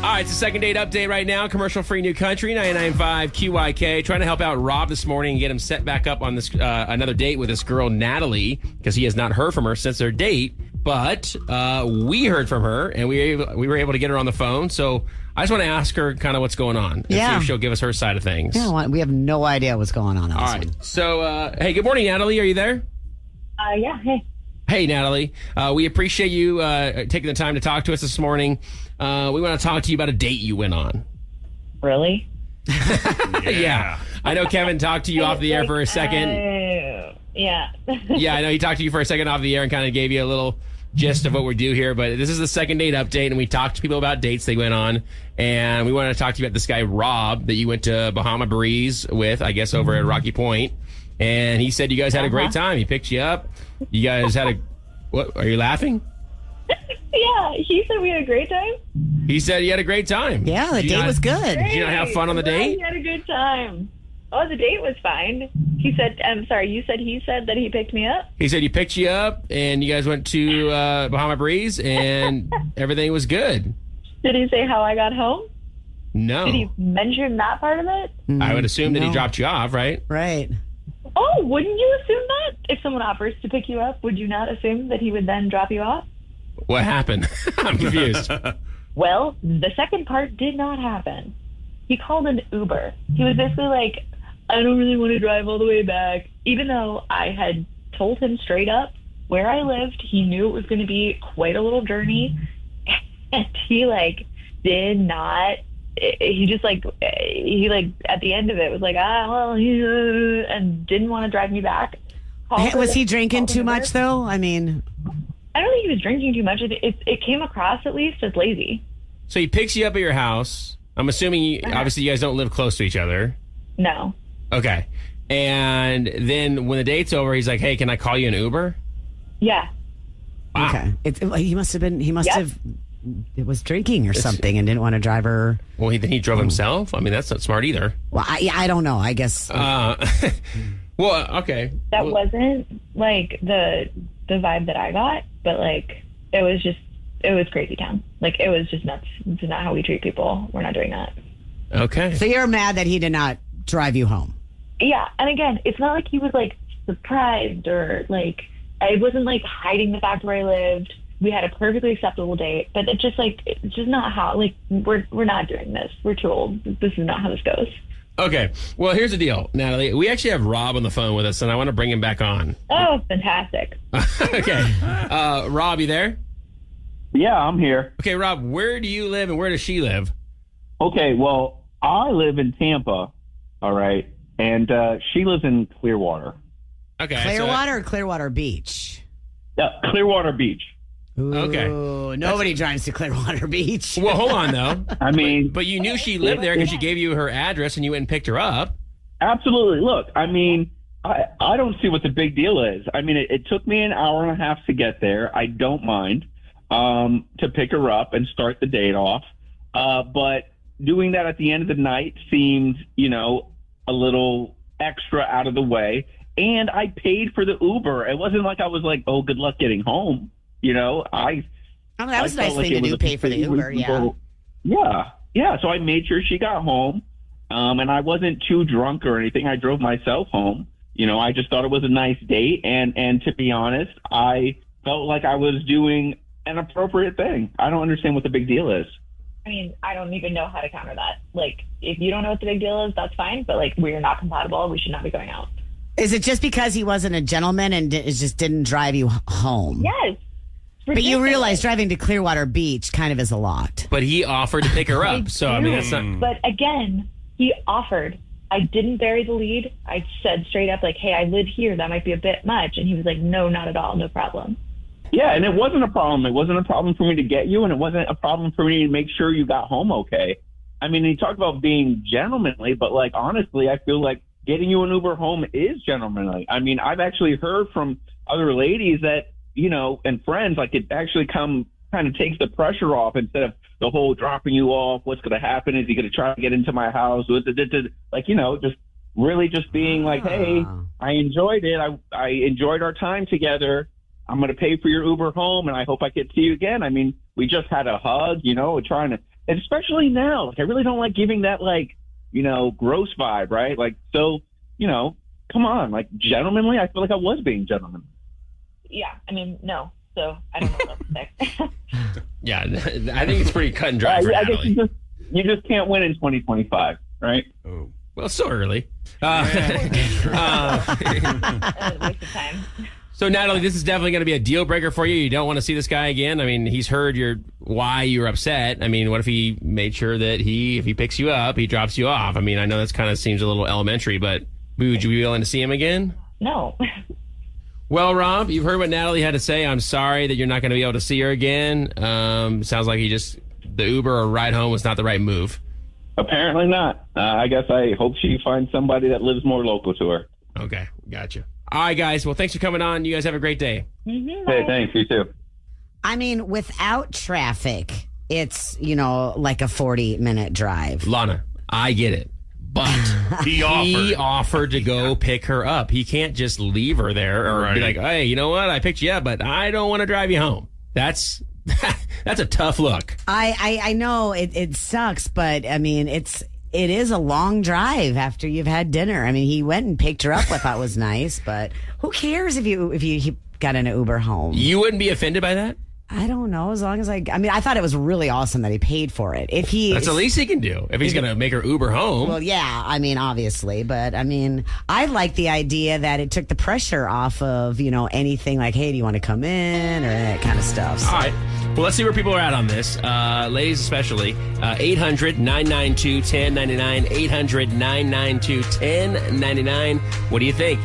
All right, it's a second date update right now. Commercial-free New Country, 99.5 QYK. Trying to help out Rob this morning and get him set back up on this another date with this girl, Natalie, because he has not heard from her since their date. But we heard from her, and we were able to get her on the phone. So I just want to ask her kind of what's going on and see if she'll give us her side of things. Yeah, we have no idea what's going on. All right. So, hey, good morning, Natalie. Are you there? Yeah, hey. Hey, Natalie. We appreciate you taking the time to talk to us this morning. We want to talk to you about a date you went on. Really? Yeah. I know Kevin talked to you off the air for a second. Yeah. Yeah, I know he talked to you for a second off the air and kind of gave you a little gist of what we do here. But this is the second date update, and we talked to people about dates they went on. And we wanted to talk to you about this guy, Rob, that you went to Bahama Breeze with, I guess, over at Rocky Point. And he said you guys had a great time. He picked you up. You guys had a... What? Are you laughing? Yeah, he said we had a great time. He said you had a great time. Yeah, the date was good. Did you not have fun on the date? He had a good time. Oh, the date was fine. He said, I'm sorry, you said he said that he picked me up? He said he picked you up, and you guys went to Bahama Breeze, and everything was good. Did he say how I got home? No. Did he mention that part of it? I would assume that he dropped you off, right? Right. Oh, wouldn't you assume that? If someone offers to pick you up, would you not assume that he would then drop you off? What happened? I'm confused. Well, the second part did not happen. He called an Uber. He was basically like, I don't really want to drive all the way back. Even though I had told him straight up where I lived, he knew it was going to be quite a little journey. And he did not, he just at the end of it was like, and didn't want to drive me back. Was he drinking too much though? I mean, I don't think he was drinking too much. It came across at least as lazy. So he picks you up at your house. I'm assuming, obviously, you guys don't live close to each other. No. Okay. And then when the date's over, he's like, hey, can I call you an Uber? Yeah. Wow. Okay. He must have it was drinking or something and didn't want to drive her. Well, then he drove himself? I mean, that's not smart either. Well, I don't know. I guess. Well, okay. That wasn't the vibe that I got, but it was crazy town. It was just nuts. It's not how we treat people. We're not doing that. Okay. So you're mad that he did not drive you home? Yeah. And again, it's not like he was surprised or I wasn't hiding the fact where I lived. We had a perfectly acceptable date, but it's just not how, we're not doing this. We're too old. This is not how this goes. Okay. Well, here's the deal, Natalie. We actually have Rob on the phone with us, and I want to bring him back on. Oh, fantastic. Okay. Rob, you there? Yeah, I'm here. Okay, Rob, where do you live and where does she live? Okay, well, I live in Tampa, all right, and she lives in Clearwater. Okay. Clearwater or Clearwater Beach? Clearwater Beach. Ooh, okay. Nobody drives to Clearwater Beach. Well, hold on, though. I mean... But you knew she lived there because she gave you her address and you went and picked her up. Absolutely. Look, I mean, I don't see what the big deal is. I mean, it took me an hour and a half to get there. I don't mind to pick her up and start the date off. But doing that at the end of the night seemed, a little extra out of the way. And I paid for the Uber. It wasn't like I was like, oh, good luck getting home. That was a nice thing to do, pay for the Uber, Yeah. So I made sure she got home, and I wasn't too drunk or anything. I drove myself home. I just thought it was a nice date, and to be honest, I felt like I was doing an appropriate thing. I don't understand what the big deal is. I mean, I don't even know how to counter that. If you don't know what the big deal is, that's fine, but we're not compatible. We should not be going out. Is it just because he wasn't a gentleman and it just didn't drive you home? Yes. But you realize driving to Clearwater Beach kind of is a lot. But he offered to pick her up. I mean, that's not... But again, he offered. I didn't bury the lead. I said straight up, hey, I live here. That might be a bit much. And he was like, no, not at all. No problem. Yeah, and it wasn't a problem. It wasn't a problem for me to get you, and it wasn't a problem for me to make sure you got home okay. I mean, he talked about being gentlemanly, but honestly, I feel like getting you an Uber home is gentlemanly. I mean, I've actually heard from other ladies that, and friends, it actually kind of takes the pressure off instead of the whole dropping you off. What's going to happen? Is he going to try to get into my house? Just really just being hey, I enjoyed it. I enjoyed our time together. I'm going to pay for your Uber home, and I hope I get to see you again. I mean, we just had a hug, especially now. Like, I really don't like giving that, like, you know, gross vibe, right? Like, so, you know, come on, like, gentlemanly. I feel like I was being gentlemanly. Yeah, I mean, no. So I don't know what else to say. Yeah, I think it's pretty cut and dry for I guess Natalie. you just can't win in 2025, right? Oh. Well, it's still early. That was a waste of time. So, Natalie, this is definitely going to be a deal breaker for you. You don't want to see this guy again. I mean, he's heard why you were upset. I mean, what if he made sure that if he picks you up, he drops you off? I mean, I know that's kind of seems a little elementary, but would you be willing to see him again? No. Well, Rob, you've heard what Natalie had to say. I'm sorry that you're not going to be able to see her again. Sounds like the Uber or ride home was not the right move. Apparently not. I guess I hope she finds somebody that lives more local to her. Okay, gotcha. All right, guys. Well, thanks for coming on. You guys have a great day. Mm-hmm, Hey, thanks. You too. I mean, without traffic, it's, like a 40-minute drive. Lana, I get it. But he offered to go pick her up. He can't just leave her there or be like, hey, you know what? I picked you up, but I don't want to drive you home. That's a tough look. I know it sucks, but I mean, it is a long drive after you've had dinner. I mean, he went and picked her up. I thought was nice, but who cares if you got in an Uber home? You wouldn't be offended by that? I don't know. As long as I thought it was really awesome that he paid for it. That's the least he can do. If he's going to make her Uber home. Well, yeah. I mean, obviously, but I mean, I like the idea that it took the pressure off of anything like, hey, do you want to come in or that kind of stuff. So. All right. Well, let's see where people are at on this. Ladies especially. 800-992-1099. 800-992-1099. What do you think?